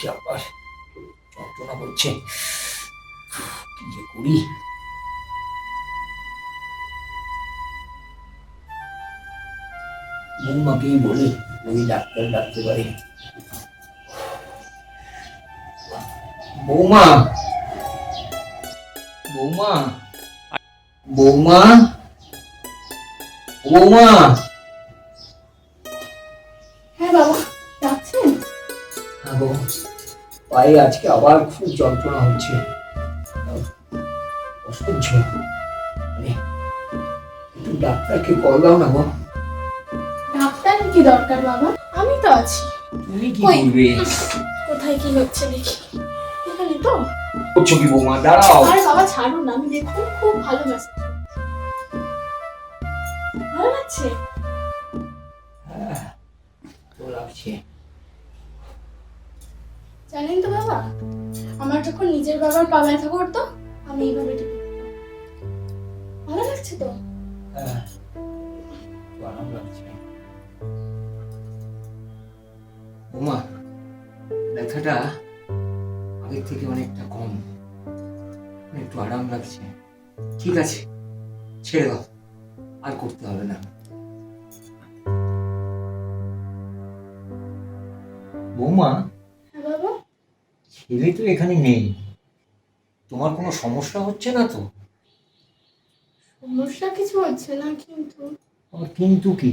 করছে, আবার যন্ত্রণা করছে, কি যে করি। বৌমাকেই বলি, যদি ডাক্তার ডাকতে পারে। বৌমা, বৌমা, বৌমা, বৌমা। হ্যাঁ বাবা, ডাকছেন? হ্যাঁ গো, পায়ে আজকে আবার খুব যন্ত্রণা হচ্ছে, অসহ্য। মানে একটু ডাক্তারকে কল দাও না গো। ডাক্তার কি দরকার বাবা, আমি তো আছি। তুমি কি কই? করবে? কোথায় কি হচ্ছে দেখি। এখানে তো। করছো কি বৌমা? দাঁড়াও। আরে বাবা ছাড়ুন না, আমি দেখুন খুব ভালো লাগছে। ভালো লাগছে? হ্যাঁ, তো লাগছে। জানেন তো বাবা, আমার যখন নিজের বাবার পা ব্যথা করতো, আমি এইভাবে টিপে দিতাম। ভালো লাগছে তো? হ্যাঁ, তো আরাম লাগছে। বৌমা, ব্যথাটা আগের থেকে অনেকটা কম, একটু আরাম লাগছে। ঠিক আছে, ছেড়ে দাও, আর করতে হবে না। বৌমা, হ্যাঁ বাবা। ছেলে তো এখানে নেই, তোমার কোনো সমস্যা হচ্ছে না তো? সমস্যা কিছু হচ্ছে না, কিন্তু কিন্তু কি?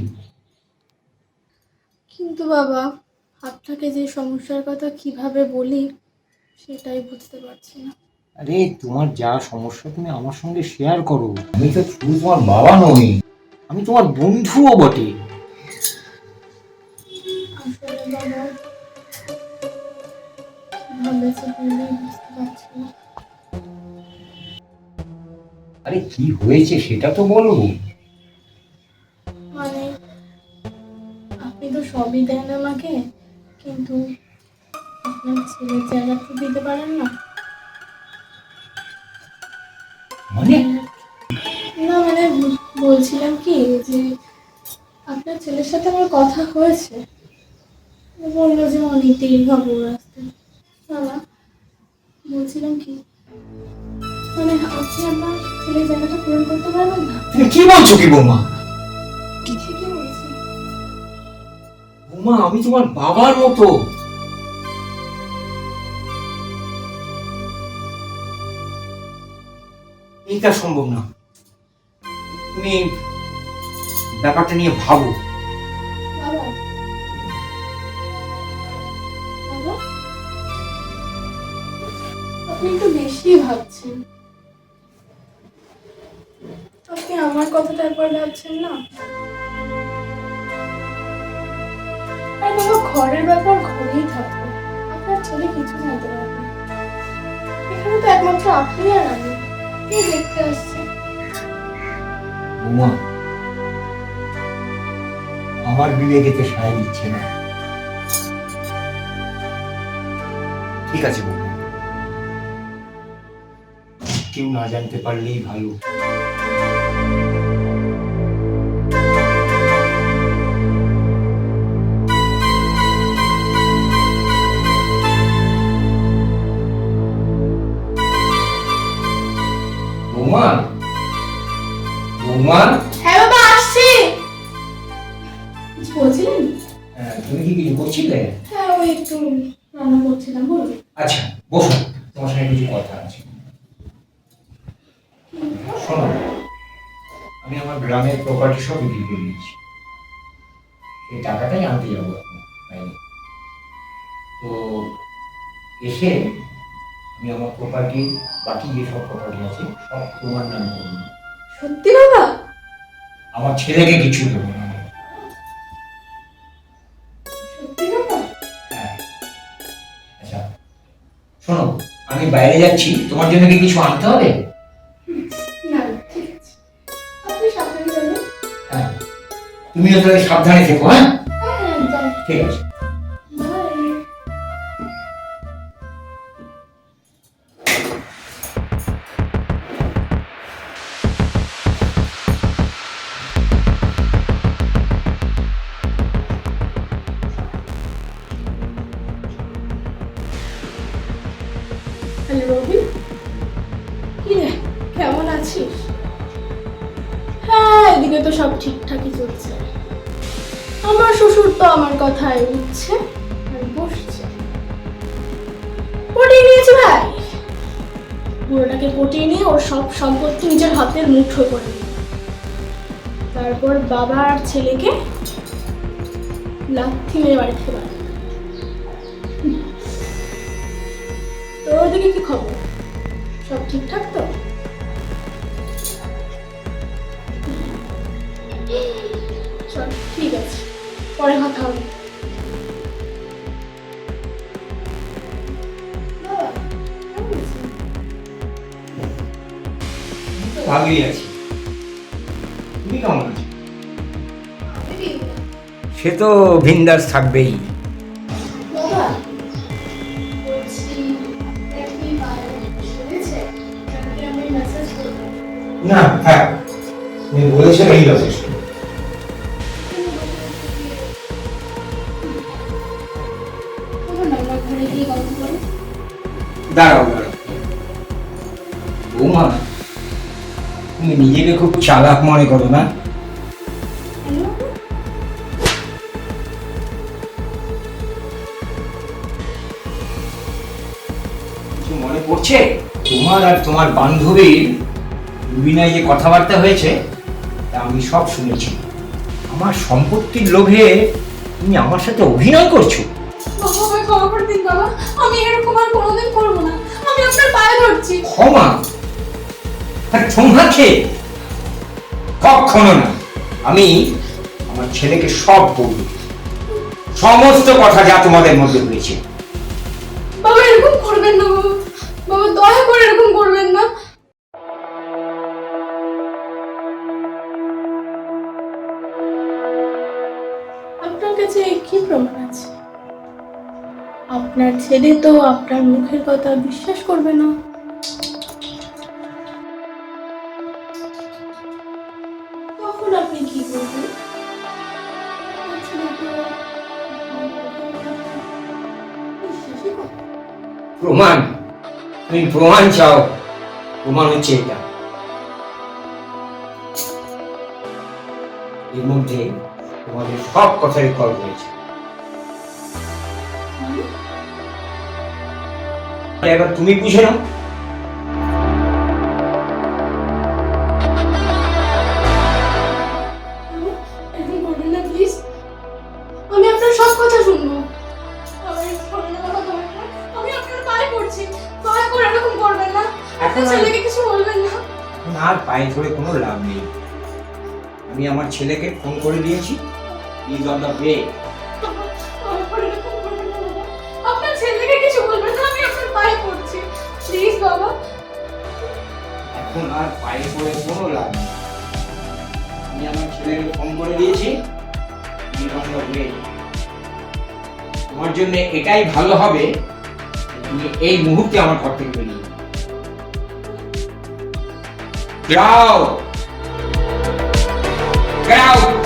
কিন্তু বাবা, আপনাকে যে সমস্যার কথা কিভাবে বলি সেটাই বুঝতে পারছি না। আরে তোমার যা সমস্যা তুমি আমার সঙ্গে শেয়ার করো, আমি তো শুধু তোমার বাবা নই, আমি তোমার বন্ধুও বটে। আসলে বাবা, কিভাবে যে বলি বুঝতে পারছি না। আরে কি হয়েছে সেটা তো বলো। মানে আপনি তো সবই দেন আমাকে, কিন্তু আপনার ছেলের জায়গা তো দিতে পারেন না। মানে না মানে বলছিলাম কি যে আপনার ছেলের সাথে আমার কথা হয়েছে, ও বললো যে অনেক দেরি হবে ওর আসতে। বাবা, বলছিলাম কি, মানে আপনি আপনার ছেলের জায়গাটা পূরণ করতে পারবেন না? তুমি কি বলছো কি বৌমা? ঠিকই বলছি। বৌমা, আমি তোমার বাবার মতো। এটা সম্ভব না, তুমি ব্যাপারটা নিয়ে ভাবো। বাবা, বাবা, আপনি একটু বেশি ভাবছেন। আপনি আমার কথাটা একবার ভাবছেন না? আর বাবা, ঘরের ব্যাপার ঘরেই থাকবে, আপনার ছেলে কিছু জানতে পারবে না। এখানে তো একমাত্র আপনি আর আমি, কে দেখতে আসছে? বৌমা, আমার বিবেকেতে সায় দিচ্ছে না। ঠিক আছে বৌমা, কেউ না জানতে পারলেই ভালো। বৌমা, বৌমা, হ্যাঁ বাবা, আসছি। কিছু বলছিলেন? তুমি কি কিছু করছিলে? হ্যাঁ, ওই একটু রান্না করছিলাম, বলুন। আচ্ছা, বসো, তোমার সঙ্গে কিছু কথা আছে। শোনো, আমি আমার গ্রামের প্রপার্টি সব বিক্রি করে দিচ্ছি, এই টাকাটাই আনতে যাবো এখন বাইরে। তো এসে আমি আমার প্রপার্টি, বাকি যেসব প্রপার্টি আছে সব তোমার নামে করবো। সত্যি বাবা? আমার ছেলেকে কিছু দেবো না। সত্যি বাবা? হ্যাঁ। আচ্ছা শোনো, আমি বাইরে যাচ্ছি, তোমার জন্য কি কিছু আনতে হবে? না না, ঠিক আছে, আপনি সাবধানে যাবেন। হ্যাঁ, তুমিও তাহলে সাবধানে থেকো। হ্যাঁ, হ্যাঁ হ্যাঁ, একদম। ঠিক আছে। বাই। ওদিকে তো সব ঠিকঠাকই চলছে। আমার শ্বশুর তো আমার কথায় উঠছে আর বসছে। পটিয়ে নিয়েছে ভাই, পুরোটাকে পটিয়ে নিয়ে ওর সব সম্পত্তি নিজের হাতের মুঠোয় করে নিল। তারপর বাবা আর ছেলেকে লাথি মেরে বাড়ি থেকে বার। তোর ওদিকে কি খবর? সব ঠিকঠাক তো? চল ঠিক আছে, পরে কথা হবে। ভালোই আছি, তুমি কেমন আছো? সে তো ভিন্দাস থাকবেই। বাবা বলছি, দেখি বাইরে শুনেছে কালকে আমি মেসেজ করব। না থাক, তুমি বলেছো এই যথেষ্ট। ঘরে গিয়ে গল্প করি। দাঁড়াও দাঁড়াও বৌমা, তুমি নিজেকে খুব চালাক মনে করো না? কিছু মনে পড়ছে? তোমার আর তোমার বান্ধবীর রুবিনায় যে কথাবার্তা হয়েছে তা আমি সব শুনেছি। আমার সম্পত্তির লোভে তুমি আমার সাথে অভিনয় করছো। বাবা আমায় ক্ষমা করে দিন বাবা, আমি এরকম আর কোনোদিন করবো না। আমি আপনার পায়ে ধরছি। ক্ষমা? আর তোমার খেয়ে? কখনো না। আমি আমার ছেলেকে সব বলব, সমস্ত কথা যা তোমাদের মধ্যে হয়েছে। বাবা এরকম করবেন না বাবা, বাবা দয়া করে এরকম করবেন না। আপনার কাছে কি প্রমাণ আছে? আপনার ছেলে তো আপনার মুখের কথা বিশ্বাস করবে না। তখন আপনি কি করবেন? আপনার ছেলে তো আপনার মুখের কথা বিশ্বাসই করে না। প্রমাণ? তুমি প্রমাণ চাও? প্রমাণ হচ্ছে এটা, এর মধ্যে তোমাদের সব কথা রেকর্ড হয়েছে। এবার তুমি বুঝে নাও। এরকম করবেন না প্লিজ, আমি আপনার সব কথা শুনবো। আমার এরকম করবেন না বাবা, দয়া করে। আমি আপনার পায়ে পড়ছি, দয়া করে এরকম করবেন না। আপনার ছেলেকে কিছু বলবেন না। এখন আর পায়ে ধরে কোনো লাভ নেই। আমি আমার ছেলেকে ফোন করে দিয়েছি, ইজ অন দ্য ওয়ে। দয়া করে এরকম করবেন না বাবা, আপনার ছেলেকে কিছু বলবেন না। আমি আপনার পায়ে পড়ছি, প্লিজ বাবা। এখন আর পায়ে পড়ে কোনো লাভ নেই। আমি আমার ছেলেকে ফোন করে দিয়েছি, ইজ অন দ্য ওয়ে। তোমার জন্য এটাই ভালো হবে তুমি এই মুহূর্তে আমার ঘর থেকে বেরিয়ে যাও। Get out!